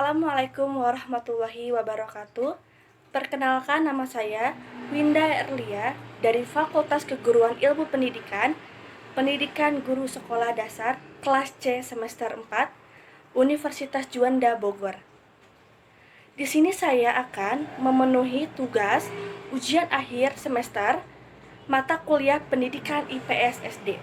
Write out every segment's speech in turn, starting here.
Assalamualaikum warahmatullahi wabarakatuh. Perkenalkan, nama saya Winda Erlia dari Fakultas Keguruan Ilmu Pendidikan, Pendidikan Guru Sekolah Dasar kelas C semester 4, Universitas Juanda Bogor. Di sini saya akan memenuhi tugas ujian akhir semester mata kuliah Pendidikan IPS SD.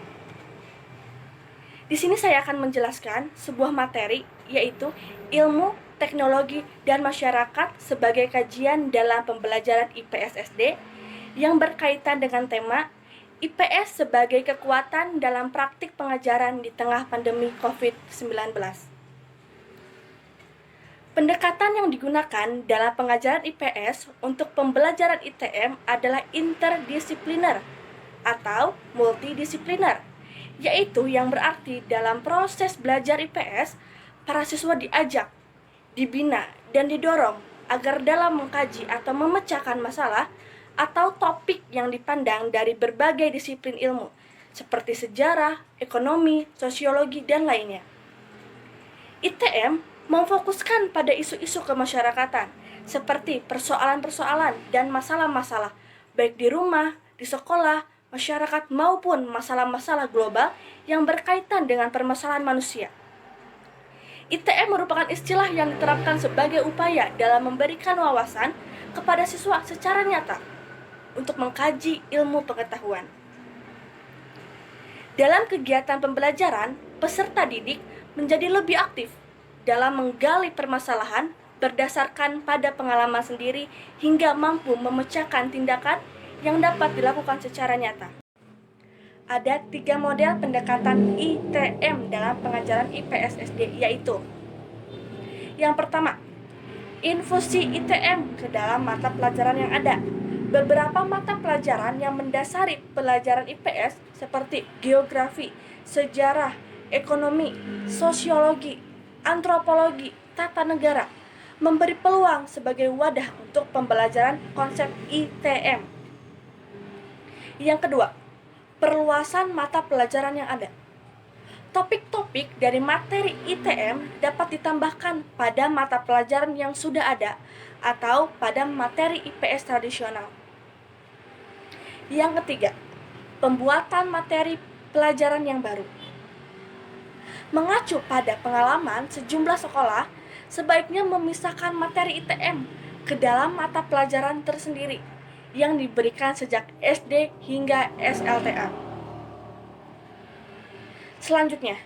Di sini saya akan menjelaskan sebuah materi, yaitu ilmu, teknologi, dan masyarakat sebagai kajian dalam pembelajaran IPS SD yang berkaitan dengan tema IPS sebagai kekuatan dalam praktik pengajaran di tengah pandemi COVID-19. Pendekatan yang digunakan dalam pengajaran IPS untuk pembelajaran ITM adalah interdisipliner atau multidisipliner, yaitu yang berarti dalam proses belajar IPS, para siswa diajak, dibina, dan didorong agar dalam mengkaji atau memecahkan masalah atau topik yang dipandang dari berbagai disiplin ilmu, seperti sejarah, ekonomi, sosiologi, dan lainnya. ITM memfokuskan pada isu-isu kemasyarakatan, seperti persoalan-persoalan dan masalah-masalah, baik di rumah, di sekolah, masyarakat, maupun masalah-masalah global yang berkaitan dengan permasalahan manusia. ITM merupakan istilah yang diterapkan sebagai upaya dalam memberikan wawasan kepada siswa secara nyata untuk mengkaji ilmu pengetahuan. Dalam kegiatan pembelajaran, peserta didik menjadi lebih aktif dalam menggali permasalahan berdasarkan pada pengalaman sendiri hingga mampu memecahkan tindakan yang dapat dilakukan secara nyata. Ada 3 model pendekatan ITM dalam pengajaran IPS SD, yaitu yang pertama, infusi ITM ke dalam mata pelajaran yang ada. Beberapa mata pelajaran yang mendasari pelajaran IPS seperti geografi, sejarah, ekonomi, sosiologi, antropologi, tata negara memberi peluang sebagai wadah untuk pembelajaran konsep ITM. Yang kedua, perluasan mata pelajaran yang ada. Topik-topik dari materi ITM dapat ditambahkan pada mata pelajaran yang sudah ada atau pada materi IPS tradisional. Yang ketiga, pembuatan materi pelajaran yang baru. Mengacu pada pengalaman sejumlah sekolah, sebaiknya memisahkan materi ITM ke dalam mata pelajaran tersendiri yang diberikan sejak SD hingga SLTA. Selanjutnya,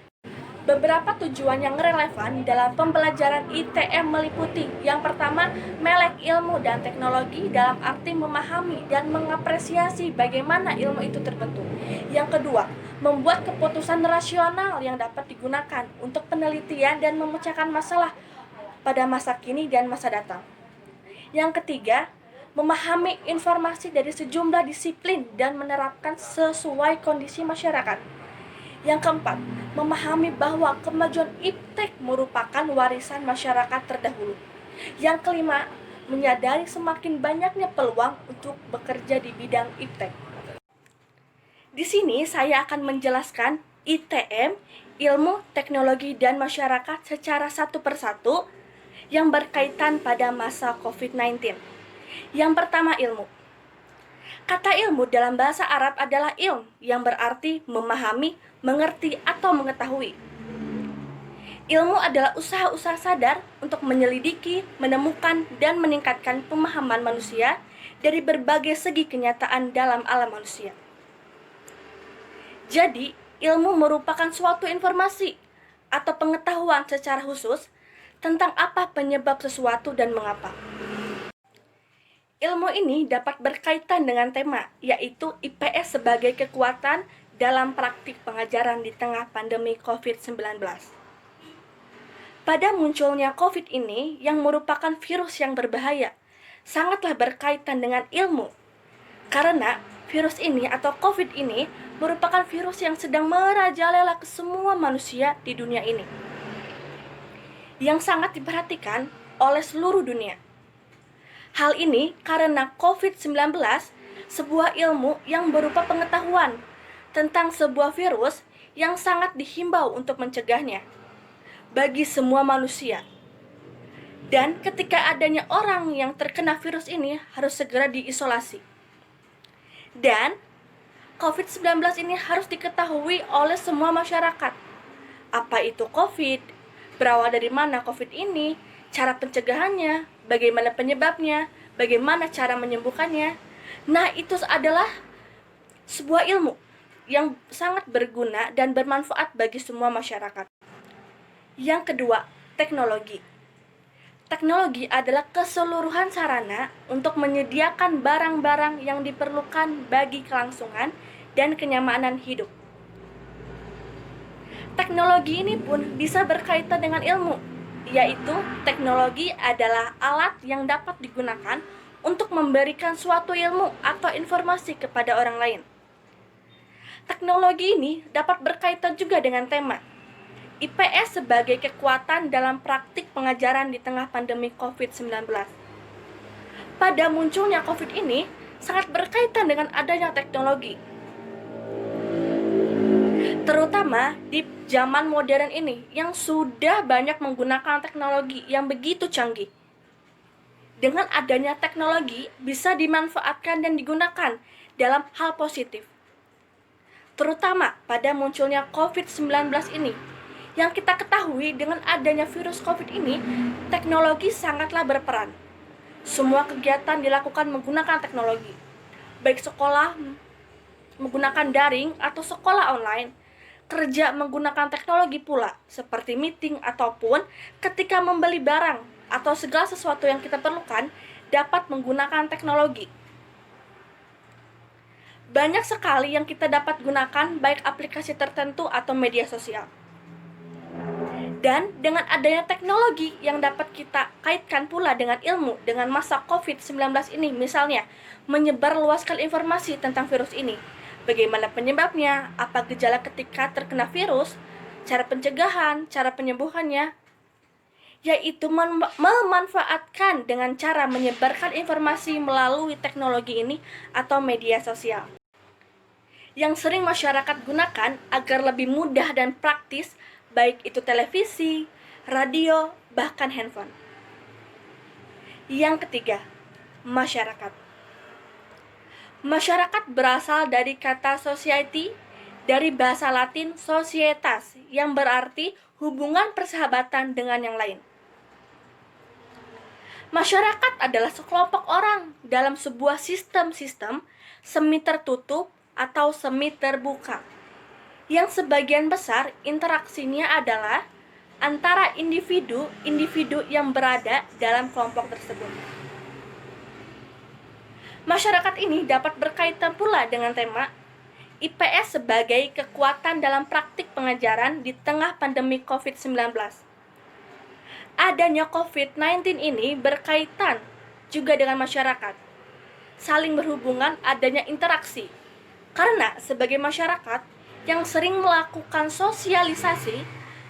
beberapa tujuan yang relevan dalam pembelajaran ITM meliputi: yang pertama, melek ilmu dan teknologi dalam arti memahami dan mengapresiasi bagaimana ilmu itu terbentuk. Yang kedua, membuat keputusan rasional yang dapat digunakan untuk penelitian dan memecahkan masalah pada masa kini dan masa datang. Yang ketiga, memahami informasi dari sejumlah disiplin dan menerapkan sesuai kondisi masyarakat. Yang keempat, memahami bahwa kemajuan iptek merupakan warisan masyarakat terdahulu. Yang kelima, menyadari semakin banyaknya peluang untuk bekerja di bidang iptek. Di sini saya akan menjelaskan ITM, ilmu, teknologi, dan masyarakat secara satu persatu yang berkaitan pada masa COVID-19. Yang pertama, ilmu. Kata ilmu dalam bahasa Arab adalah ilm, yang berarti memahami, mengerti, atau mengetahui. Ilmu adalah usaha-usaha sadar untuk menyelidiki, menemukan, dan meningkatkan pemahaman manusia dari berbagai segi kenyataan dalam alam manusia. Jadi, ilmu merupakan suatu informasi atau pengetahuan secara khusus tentang apa penyebab sesuatu dan mengapa. Ilmu ini dapat berkaitan dengan tema, yaitu IPS sebagai kekuatan dalam praktik pengajaran di tengah pandemi COVID-19. Pada munculnya COVID ini, yang merupakan virus yang berbahaya, sangatlah berkaitan dengan ilmu. Karena virus ini atau COVID ini merupakan virus yang sedang merajalela ke semua manusia di dunia ini, yang sangat diperhatikan oleh seluruh dunia. Hal ini karena COVID-19 sebuah ilmu yang berupa pengetahuan tentang sebuah virus yang sangat dihimbau untuk mencegahnya bagi semua manusia. Dan ketika adanya orang yang terkena virus ini harus segera diisolasi. Dan COVID-19 ini harus diketahui oleh semua masyarakat. Apa itu COVID? Berawal dari mana COVID ini? Cara pencegahannya? Bagaimana penyebabnya? Bagaimana cara menyembuhkannya? Nah, itu adalah sebuah ilmu yang sangat berguna dan bermanfaat bagi semua masyarakat. Yang kedua, teknologi. Teknologi adalah keseluruhan sarana untuk menyediakan barang-barang yang diperlukan bagi kelangsungan dan kenyamanan hidup. Teknologi ini pun bisa berkaitan dengan ilmu, yaitu teknologi adalah alat yang dapat digunakan untuk memberikan suatu ilmu atau informasi kepada orang lain. Teknologi ini dapat berkaitan juga dengan tema IPS sebagai kekuatan dalam praktik pengajaran di tengah pandemi COVID-19. Pada munculnya COVID ini sangat berkaitan dengan adanya teknologi. Terutama di zaman modern ini yang sudah banyak menggunakan teknologi yang begitu canggih. Dengan adanya teknologi bisa dimanfaatkan dan digunakan dalam hal positif. Terutama pada munculnya COVID-19 ini. Yang kita ketahui dengan adanya virus COVID ini, teknologi sangatlah berperan. Semua kegiatan dilakukan menggunakan teknologi. Baik sekolah menggunakan daring atau sekolah online, kerja menggunakan teknologi pula, seperti meeting ataupun ketika membeli barang atau segala sesuatu yang kita perlukan dapat menggunakan teknologi. Banyak sekali yang kita dapat gunakan baik aplikasi tertentu atau media sosial. Dan dengan adanya teknologi yang dapat kita kaitkan pula dengan ilmu dengan masa COVID-19 ini, misalnya menyebarluaskan informasi tentang virus ini, bagaimana penyebabnya, apa gejala ketika terkena virus, cara pencegahan, cara penyembuhannya, yaitu memanfaatkan dengan cara menyebarkan informasi melalui teknologi ini atau media sosial. Yang sering masyarakat gunakan agar lebih mudah dan praktis, baik itu televisi, radio, bahkan handphone. Yang ketiga, masyarakat. Masyarakat berasal dari kata society, dari bahasa Latin societas, yang berarti hubungan persahabatan dengan yang lain. Masyarakat adalah sekelompok orang dalam sebuah sistem-sistem semi tertutup atau semi terbuka, yang sebagian besar interaksinya adalah antara individu-individu yang berada dalam kelompok tersebut. Masyarakat ini dapat berkaitan pula dengan tema IPS sebagai kekuatan dalam praktik pengajaran di tengah pandemi COVID-19. Adanya COVID-19 ini berkaitan juga dengan masyarakat. Saling berhubungan, adanya interaksi. Karena sebagai masyarakat yang sering melakukan sosialisasi,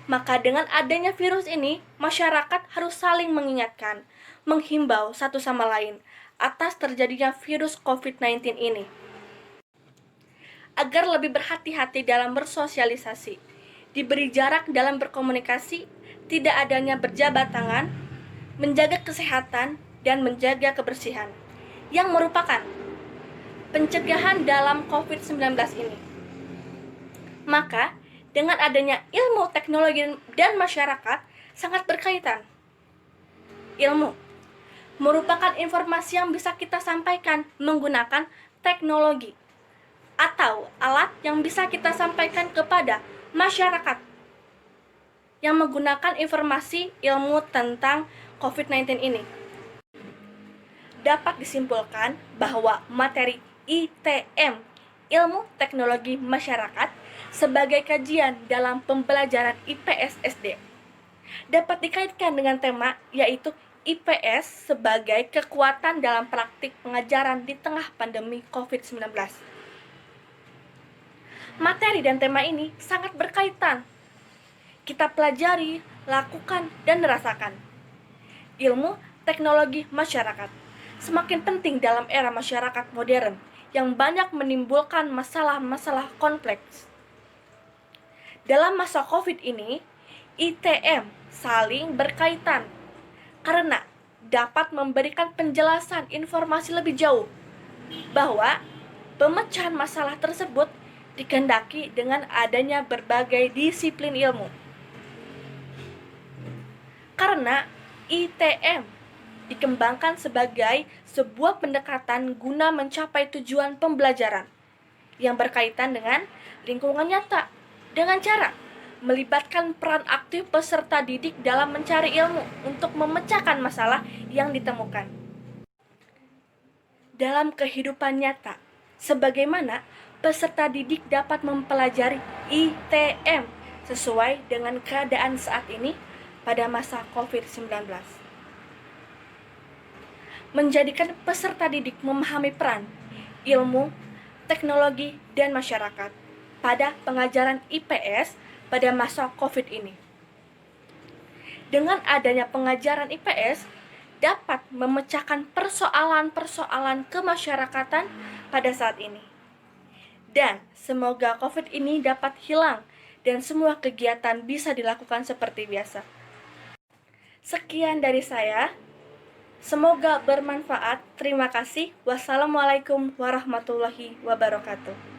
maka dengan adanya virus ini, masyarakat harus saling mengingatkan, menghimbau satu sama lain atas terjadinya virus COVID-19 ini. Agar lebih berhati-hati dalam bersosialisasi, diberi jarak dalam berkomunikasi, tidak adanya berjabat tangan, menjaga kesehatan, dan menjaga kebersihan, yang merupakan pencegahan dalam COVID-19 ini. Maka, dengan adanya ilmu, teknologi, dan masyarakat sangat berkaitan. Ilmu merupakan informasi yang bisa kita sampaikan menggunakan teknologi atau alat yang bisa kita sampaikan kepada masyarakat yang menggunakan informasi ilmu tentang COVID-19 ini. Dapat disimpulkan bahwa materi ITM, Ilmu Teknologi Masyarakat, sebagai kajian dalam pembelajaran IPS SD, dapat dikaitkan dengan tema yaitu IPS sebagai kekuatan dalam praktik pengajaran di tengah pandemi COVID-19. Materi dan tema ini sangat berkaitan. Kita pelajari, lakukan, dan rasakan. Ilmu teknologi masyarakat semakin penting dalam era masyarakat modern yang banyak menimbulkan masalah-masalah kompleks. Dalam masa COVID ini, ITM saling berkaitan karena dapat memberikan penjelasan informasi lebih jauh bahwa pemecahan masalah tersebut dikehendaki dengan adanya berbagai disiplin ilmu. Karena ITM dikembangkan sebagai sebuah pendekatan guna mencapai tujuan pembelajaran yang berkaitan dengan lingkungan nyata dengan cara melibatkan peran aktif peserta didik dalam mencari ilmu untuk memecahkan masalah yang ditemukan dalam kehidupan nyata, sebagaimana peserta didik dapat mempelajari ITM sesuai dengan keadaan saat ini pada masa COVID-19. Menjadikan peserta didik memahami peran, ilmu, teknologi, dan masyarakat pada pengajaran IPS pada masa COVID ini. Dengan adanya pengajaran IPS, dapat memecahkan persoalan-persoalan kemasyarakatan pada saat ini. Dan semoga COVID ini dapat hilang dan semua kegiatan bisa dilakukan seperti biasa. Sekian dari saya. Semoga bermanfaat. Terima kasih. Wassalamualaikum warahmatullahi wabarakatuh.